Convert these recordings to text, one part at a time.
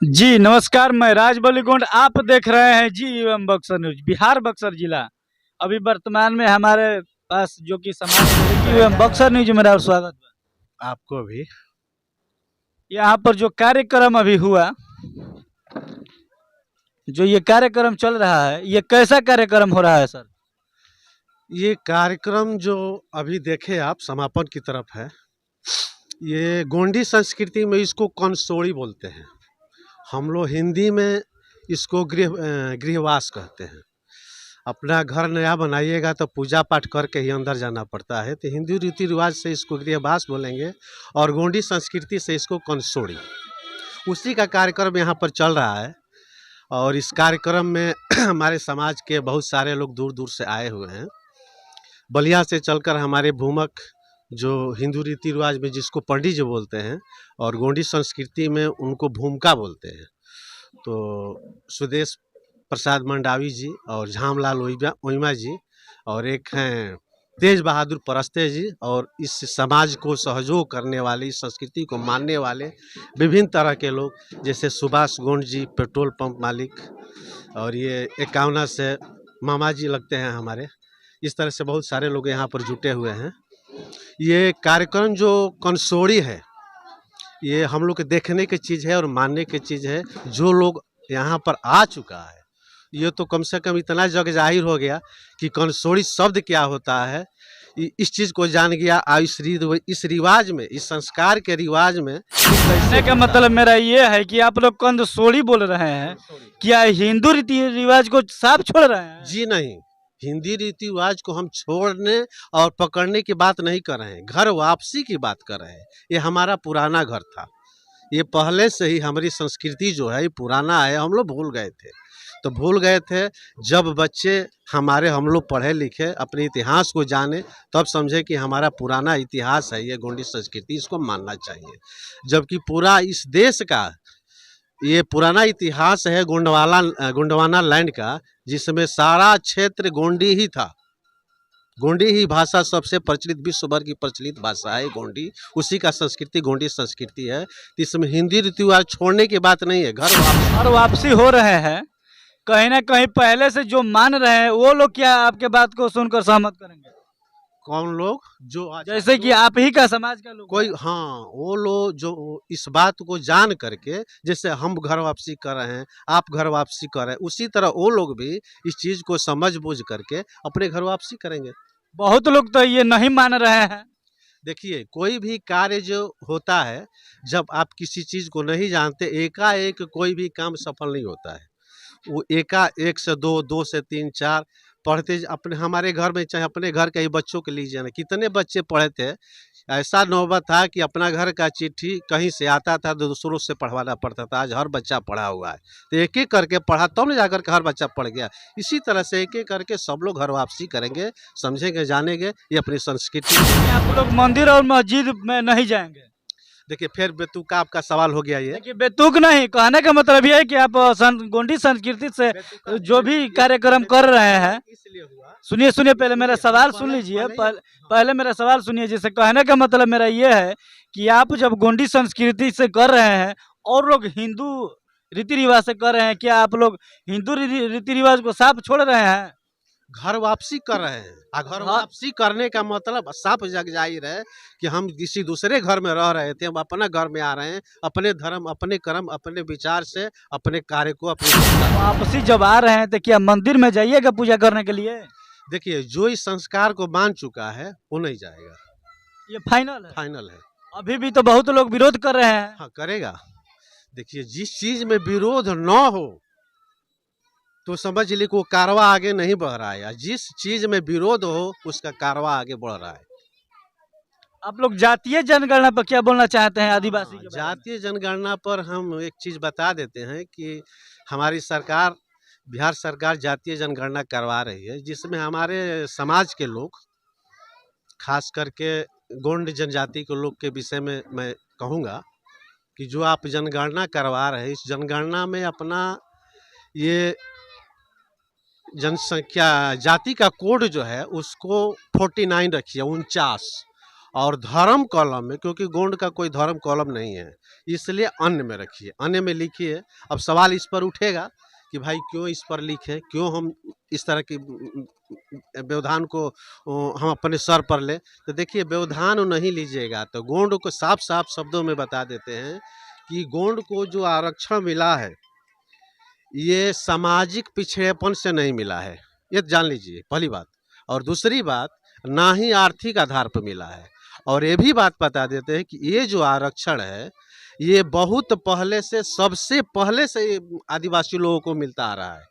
जी नमस्कार, मैं राज बलीगोंड। आप देख रहे हैं जी एवं बक्सर न्यूज बिहार बक्सर जिला। अभी वर्तमान में हमारे पास जो कि समाज जी एवं बक्सर न्यूज में मेरा स्वागत है। आपको भी। यहाँ पर जो कार्यक्रम अभी हुआ, जो ये कार्यक्रम चल रहा है, ये कैसा कार्यक्रम हो रहा है सर? ये कार्यक्रम जो अभी देखे आप समापन की तरफ है, ये गोंडी संस्कृति में इसको कंसोड़ी बोलते हैं। हम लोग हिंदी में इसको गृहवास कहते हैं। अपना घर नया बनाइएगा तो पूजा पाठ करके ही अंदर जाना पड़ता है, तो हिंदू रीति रिवाज से इसको गृहवास बोलेंगे और गोंडी संस्कृति से इसको कंसोड़ी। उसी का कार्यक्रम यहाँ पर चल रहा है और इस कार्यक्रम में हमारे समाज के बहुत सारे लोग दूर दूर से आए हुए हैं। बलिया से चलकर हमारे भूमक, जो हिंदू रीति रिवाज में जिसको पंडित जी बोलते हैं और गोंडी संस्कृति में उनको भूमिका बोलते हैं, तो सुदेश प्रसाद मंडावी जी और झामलाल ओइमा जी और एक हैं तेज बहादुर परस्ते जी, और इस समाज को सहयोग करने वाले, इस संस्कृति को मानने वाले विभिन्न तरह के लोग, जैसे सुभाष गोंड जी पेट्रोल पंप मालिक, और ये एकावना से मामा जी लगते हैं हमारे। इस तरह से बहुत सारे लोग यहाँ पर जुटे हुए हैं। ये कार्यक्रम जो कंसोड़ी है, ये हम लोग के देखने की चीज़ है और मानने की चीज़ है। जो लोग यहाँ पर आ चुका है, ये तो कम से कम इतना जग जाहिर हो गया कि कंसोड़ी शब्द क्या होता है, इस चीज़ को जान गया। इस रिवाज में, इस संस्कार के रिवाज में कहने का मतलब मेरा ये है कि आप लोग कंदसोड़ी बोल रहे हैं, क्या हिंदू रीति रिवाज को साफ छोड़ रहे हैं? जी नहीं, हिंदी रीति रिवाज को हम छोड़ने और पकड़ने की बात नहीं कर रहे हैं, घर वापसी की बात कर रहे हैं। ये हमारा पुराना घर था, ये पहले से ही हमारी संस्कृति जो है ये पुराना है। हम लोग भूल गए थे, तो भूल गए थे। जब बच्चे हमारे, हम लोग पढ़े लिखे, अपने इतिहास को जाने, तब समझे कि हमारा पुराना इतिहास है ये गोंडी संस्कृति, इसको मानना चाहिए। जबकि पूरा इस देश का ये पुराना इतिहास है गोंडवाना लैंड का, जिसमें सारा क्षेत्र गोंडी ही था। गोंडी ही भाषा सबसे प्रचलित, विश्व भर की प्रचलित भाषा है गोंडी। उसी का संस्कृति गोंडी संस्कृति है। इसमें हिंदी रीति रिवाज छोड़ने की बात नहीं है। घर वापसी हो रहे हैं, कहीं ना कहीं पहले से जो मान रहे हैं वो लोग क्या आपके बात को सुनकर सहमत करेंगे? कौन लोग? जो जैसे कि आप ही का समाज का लोग कोई, हाँ, वो लोग जो इस बात को जान करके, जैसे हम घर वापसी कर रहे हैं, आप घर वापसी कर रहे हैं, उसी तरह वो लोग भी इस चीज़ को समझ बूझ करके अपने घर वापसी करेंगे। बहुत लोग तो ये नहीं मान रहे हैं। देखिए, कोई भी कार्य जो होता है, जब आप किसी चीज़ को नहीं जानते, एकाएक कोई भी काम सफल नहीं होता है। वो एकाएक से दो, दो से तीन, चार पढ़ते अपने, हमारे घर में, चाहे अपने घर के ही बच्चों के लीजिए ना, कितने बच्चे पढ़े थे। ऐसा नौबत था कि अपना घर का चिट्ठी कहीं से आता था तो दूसरों से पढ़वाना पड़ता था। आज हर बच्चा पढ़ा हुआ है, तो एक एक करके पढ़ा, तब न जाकर के हर बच्चा पढ़ गया। इसी तरह से एक एक करके सब लोग घर वापसी करेंगे, समझेंगे, जानेंगे ये अपनी संस्कृति। आप लोग मंदिर और मस्जिद में नहीं जाएंगे? देखिए, फिर बेतुका का आपका सवाल हो गया ये। देखिए, बेतुक नहीं, कहने का मतलब ये है कि आप गोंडी संस्कृति से जो भी कार्यक्रम कर रहे हैं, इसलिए हुआ। सुनिए सुनिए, पहले मेरा सवाल सुन लीजिए। पहले मेरा सवाल सुनिए। जैसे कहने का मतलब मेरा ये है कि आप जब गोंडी संस्कृति से कर रहे हैं और लोग हिंदू रीति रिवाज से कर रहे हैं, क्या आप लोग हिंदू रीति रिवाज को साफ छोड़ रहे हैं? घर वापसी कर रहे हैं। घर वापसी करने का मतलब साफ जग जाहिर है कि हम किसी दूसरे घर में रह रहे थे, हम अपना घर में आ रहे हैं, अपने धर्म, अपने कर्म, अपने विचार से अपने कार्य को वापसी जब आ रहे हैं तो क्या मंदिर में जाइएगा पूजा करने के लिए? देखिए, जो इस संस्कार को मान चुका है वो नहीं जाएगा। ये फाइनल है? फाइनल है। अभी भी तो बहुत लोग विरोध कर रहे हैं। हाँ, करेगा। देखिए, जिस चीज में विरोध न हो तो समझ ली को कारवा आगे नहीं बढ़ रहा है। जिस चीज में विरोध हो उसका कारवा आगे बढ़ रहा है। आप लोग जातीय जनगणना पर क्या बोलना चाहते हैं? आदिवासी के जातीय जनगणना पर हम एक चीज बता देते हैं कि हमारी सरकार, बिहार सरकार जातीय जनगणना करवा रही है, जिसमें हमारे समाज के लोग, खास करके गोंड जनजाति के लोग के विषय में मैं कहूँगा कि जो आप जनगणना करवा रहे हैं, इस जनगणना में अपना ये जनसंख्या, जाति का कोड जो है उसको 49 रखिए, 49, और धर्म कॉलम में, क्योंकि गोंड का कोई धर्म कॉलम नहीं है, इसलिए अन्य में रखिए, अन्य में लिखिए। अब सवाल इस पर उठेगा कि भाई क्यों इस पर लिखे, क्यों हम इस तरह की व्यवधान को हम अपने सर पर ले। तो देखिए, व्यवधान नहीं लीजिएगा तो गोंड को साफ साफ शब्दों में बता देते हैं कि गोंड को जो आरक्षण मिला है ये सामाजिक पिछड़ेपन से नहीं मिला है, ये जान लीजिए, पहली बात। और दूसरी बात, ना ही आर्थिक आधार पर मिला है। और ये भी बात बता देते हैं कि ये जो आरक्षण है ये बहुत पहले से, सबसे पहले से आदिवासी लोगों को मिलता आ रहा है।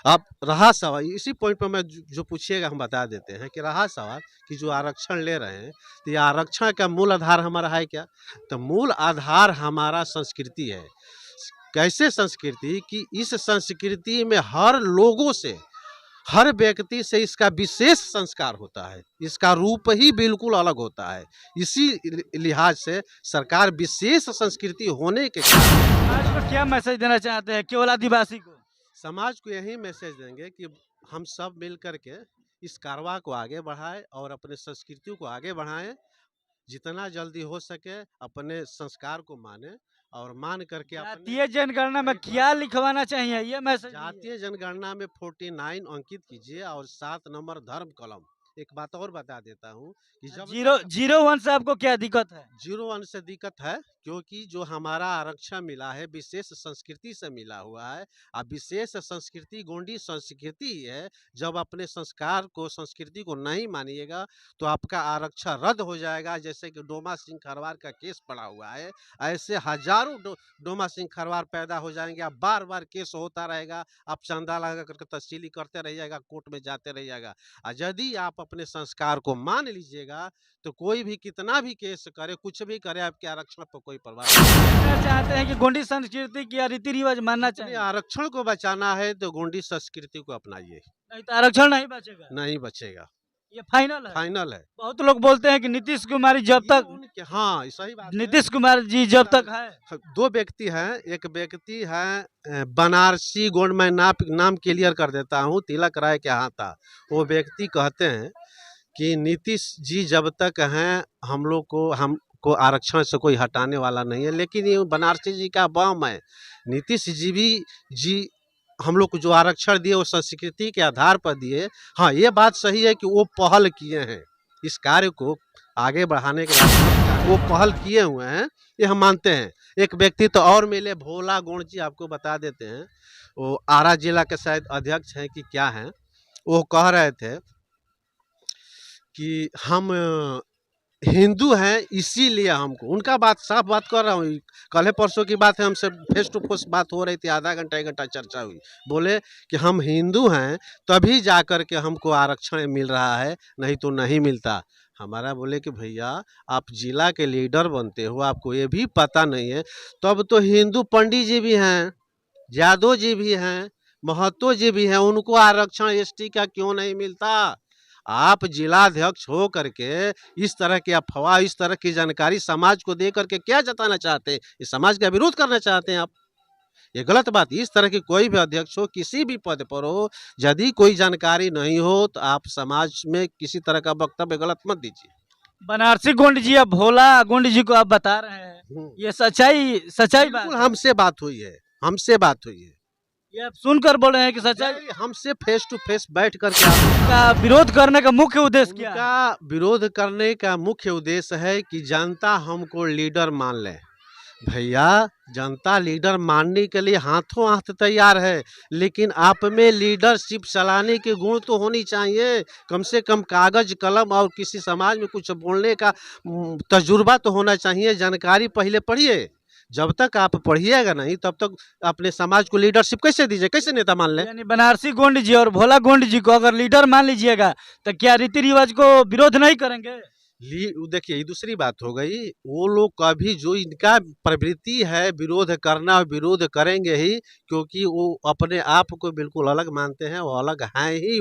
अब रहा सवाल, इसी पॉइंट पर मैं जो पूछिएगा हम बता देते हैं कि रहा सवाल कि जो आरक्षण ले रहे हैं तो ये आरक्षण का मूल आधार हमारा है क्या? तो मूल आधार हमारा संस्कृति है। कैसे संस्कृति कि इस संस्कृति में हर लोगों से, हर व्यक्ति से इसका विशेष संस्कार होता है, इसका रूप ही बिल्कुल अलग होता है। इसी लिहाज से सरकार विशेष संस्कृति होने के कारण आज को क्या मैसेज देना चाहते हैं केवल आदिवासी को? समाज को यही मैसेज देंगे कि हम सब मिल कर के इस कारवा को आगे बढ़ाएं और अपने संस्कृति को आगे बढ़ाएं। जितना जल्दी हो सके अपने संस्कार को माने और मान करके अपने जातीय जनगणना में क्या लिखवाना चाहिए ये मैसेज दीजिए। जातीय जनगणना में 49 अंकित कीजिए और 7 नंबर धर्म कॉलम। एक बात और बता देता हूँ कि जब 001 से आपको क्या दिक्कत है? 01 से दिक्कत है क्योंकि जो हमारा आरक्षण मिला है विशेष संस्कृति से मिला हुआ है। अब विशेष संस्कृति गोंडी संस्कृति ही है। जब अपने संस्कार को, संस्कृति को नहीं मानिएगा तो आपका आरक्षण रद्द हो जाएगा। जैसे कि डोमा सिंह खरवार का केस पड़ा हुआ है, ऐसे हजारों डोमा सिंह खरवार पैदा हो जाएंगे। अब बार बार केस होता रहेगा, आप चंदा लगा करके तहसीली करते रहिएगा, कोर्ट में जाते रहिएगा। और यदि आप अपने संस्कार को मान लीजिएगा तो कोई भी कितना भी केस करे, कुछ भी करे, आपके आरक्षण पर कोई परवाह नहीं। क्या चाहते हैं कि गोंडी संस्कृति की रीति रिवाज मानना अपने चाहिए? आरक्षण को बचाना है तो गोंडी संस्कृति को अपनाइए, नहीं तो आरक्षण नहीं बचेगा। नहीं बचेगा, ये फाइनल है। फाइनल है। बहुत लोग बोलते हैं कि नीतीश कुमार जब तक हाँ सही बात है। नीतीश कुमार जी जब तक है। दो व्यक्ति हैं, एक व्यक्ति है बनारसी गोंड, मैं नाम क्लियर कर देता हूँ, तिलक राय के यहाँ था। वो व्यक्ति कहते हैं कि नीतीश जी जब तक हैं हमको आरक्षण से कोई हटाने वाला नहीं है। लेकिन ये बनारसी जी का बम है। नीतीश जी हम लोग को जो आरक्षण दिए वो संस्कृति के आधार पर दिए। हाँ, ये बात सही है कि वो पहल किए हैं, इस कार्य को आगे बढ़ाने के लिए वो पहल किए हुए हैं, ये हम मानते हैं। एक व्यक्ति तो और मिले, भोला गोंड जी, आपको बता देते हैं, वो आरा जिला के शायद अध्यक्ष हैं कि क्या हैं। वो कह रहे थे कि हम हिंदू हैं इसीलिए हमको, उनका बात साफ बात कर रहा हूँ, कल परसों की बात है, हमसे फेस टू फेस बात हो रही थी, आधा घंटा 1 घंटा चर्चा हुई। बोले कि हम हिंदू हैं तभी जा कर के हमको आरक्षण मिल रहा है, नहीं तो नहीं मिलता। हमारा बोले कि भैया आप जिला के लीडर बनते हो, आपको ये भी पता नहीं है? तब तो हिंदू पंडित जी भी हैं, यादव जी भी हैं, महतो जी भी हैं, उनको आरक्षण एसटी का क्यों नहीं मिलता? आप जिलाध्यक्ष हो करके इस तरह की अफवाह, इस तरह की जानकारी समाज को दे करके क्या जताना चाहते हैं? इस समाज का विरोध करना चाहते हैं आप। ये गलत बात। इस तरह की कोई भी अध्यक्ष हो, किसी भी पद पर हो, यदि कोई जानकारी नहीं हो तो आप समाज में किसी तरह का वक्तव्य गलत मत दीजिए। बनारसी गोंड जी या भोला गोंड जी को आप बता रहे हैं, ये सच्चाई बात बिल्कुल है। हमसे बात हुई है, हमसे बात हुई है। ये आप सुनकर बोल रहे हैं कि सच्चाई? हमसे फेस टू फेस बैठ करके का विरोध करने का मुख्य उद्देश्य क्या है? उनका विरोध करने का मुख्य उद्देश्य है कि जनता हमको लीडर मान ले। भैया, जनता लीडर मानने के लिए हाथों हाथ तैयार है, लेकिन आप में लीडरशिप चलाने के गुण तो होनी चाहिए। कम से कम कागज कलम और किसी समाज में कुछ बोलने का तजुर्बा तो होना चाहिए। जानकारी पहले पढ़िए। जब तक आप पढ़िएगा नहीं तब तक अपने समाज को लीडरशिप कैसे दीजिए, कैसे नेता मान ले? यानी बनारसी गोंड जी और भोला गोंड जी को अगर लीडर मान लीजिएगा तो क्या रीति रिवाज को विरोध नहीं करेंगे? देखिए, ये दूसरी बात हो गई। वो लोग कभी, जो इनका प्रवृत्ति है विरोध करना, विरोध करेंगे ही, क्योंकि वो अपने आप को बिल्कुल अलग मानते हैं। वो अलग हैं ही,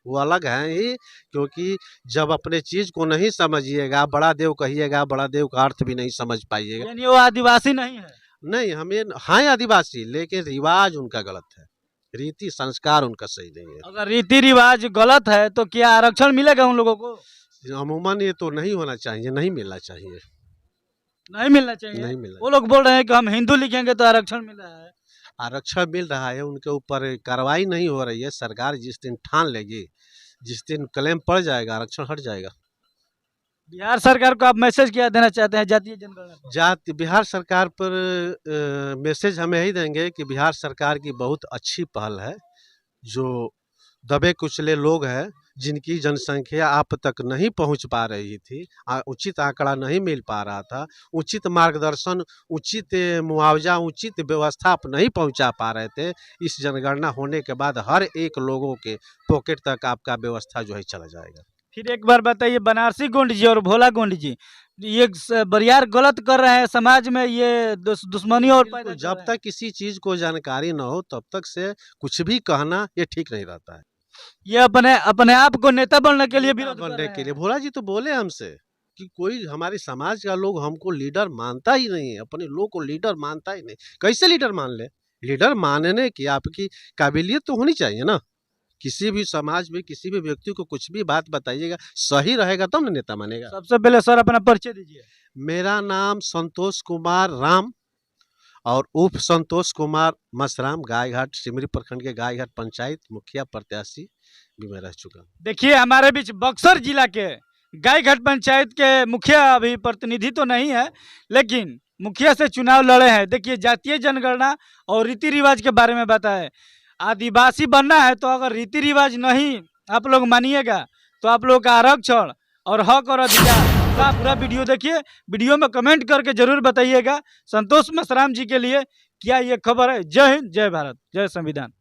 वो अलग हैं ही, क्योंकि जब अपने चीज को नहीं समझिएगा, बड़ा देव कहिएगा, बड़ा देव का अर्थ भी नहीं समझ पाइएगा। यानी वो आदिवासी नहीं है? नहीं, हमें हैं आदिवासी, लेकिन रिवाज उनका गलत है, रीति संस्कार उनका सही नहीं है। अगर रीति रिवाज गलत है तो क्या आरक्षण मिलेगा उन लोगों को? अमूमन ये तो नहीं होना चाहिए, नहीं मिलना चाहिए, नहीं मिलना चाहिए। नहीं मिलना। वो लोग बोल रहे हैं कि हम हिंदू लिखेंगे तो आरक्षण मिल रहा है। आरक्षण मिल रहा है, उनके ऊपर कार्रवाई नहीं हो रही है। सरकार जिस दिन ठान लेगी, जिस दिन क्लेम पड़ जाएगा, आरक्षण हट जाएगा। बिहार सरकार को आप मैसेज क्या देना चाहते हैं जातीय जनगणना पर? बिहार सरकार पर मैसेज हम यही देंगे कि बिहार सरकार की बहुत अच्छी पहल है। जो दबे कुचले लोग हैं, जिनकी जनसंख्या आप तक नहीं पहुंच पा रही थी, उचित आंकड़ा नहीं मिल पा रहा था, उचित मार्गदर्शन, उचित मुआवजा, उचित व्यवस्था आप नहीं पहुंचा पा रहे थे, इस जनगणना होने के बाद हर एक लोगों के पॉकेट तक आपका व्यवस्था जो है चला जाएगा। फिर एक बार बताइए, बनारसी गोंड जी और भोला गोंड जी ये बरियार गलत कर रहे हैं समाज में, ये दुश्मनी और पैदा कर जब रहे हैं। तक किसी चीज को जानकारी न हो तब तक से कुछ भी कहना ये ठीक नहीं रहता है। ये अपने अपने आप को नेता बनने के लिए विरोध कर बनने रहे के लिए हैं। भोला जी तो बोले हमसे कि कोई हमारे समाज का लोग हमको लीडर मानता ही नहीं है, अपने लोग को लीडर मानता ही नहीं। कैसे लीडर मान ले? लीडर मानने की आपकी काबिलियत तो होनी चाहिए ना। किसी भी समाज में किसी भी व्यक्ति को कुछ भी बात बताइएगा, सही रहेगा तब ना नेता मानेगा। सबसे पहले सर अपना परिचय दीजिए। मेरा नाम संतोष कुमार राम और उप संतोष कुमार मसराम, गायघाट सिमरी प्रखंड के गायघाट पंचायत मुखिया प्रत्याशी भी मैं रह चुका हूँ। देखिए हमारे बीच बक्सर जिला के गायघाट पंचायत के मुखिया अभी प्रतिनिधि तो नहीं है, लेकिन मुखिया से चुनाव लड़े हैं। देखिए जातीय जनगणना और रीति रिवाज के बारे में बताएं। आदिवासी बनना है तो अगर रीति रिवाज नहीं आप लोग मानिएगा तो आप लोग का आरक्षण और हक और अधिकार का पूरा वीडियो देखिए। वीडियो में कमेंट करके जरूर बताइएगा संतोष मसराम जी के लिए क्या ये खबर है। जय हिंद, जय भारत, जय संविधान।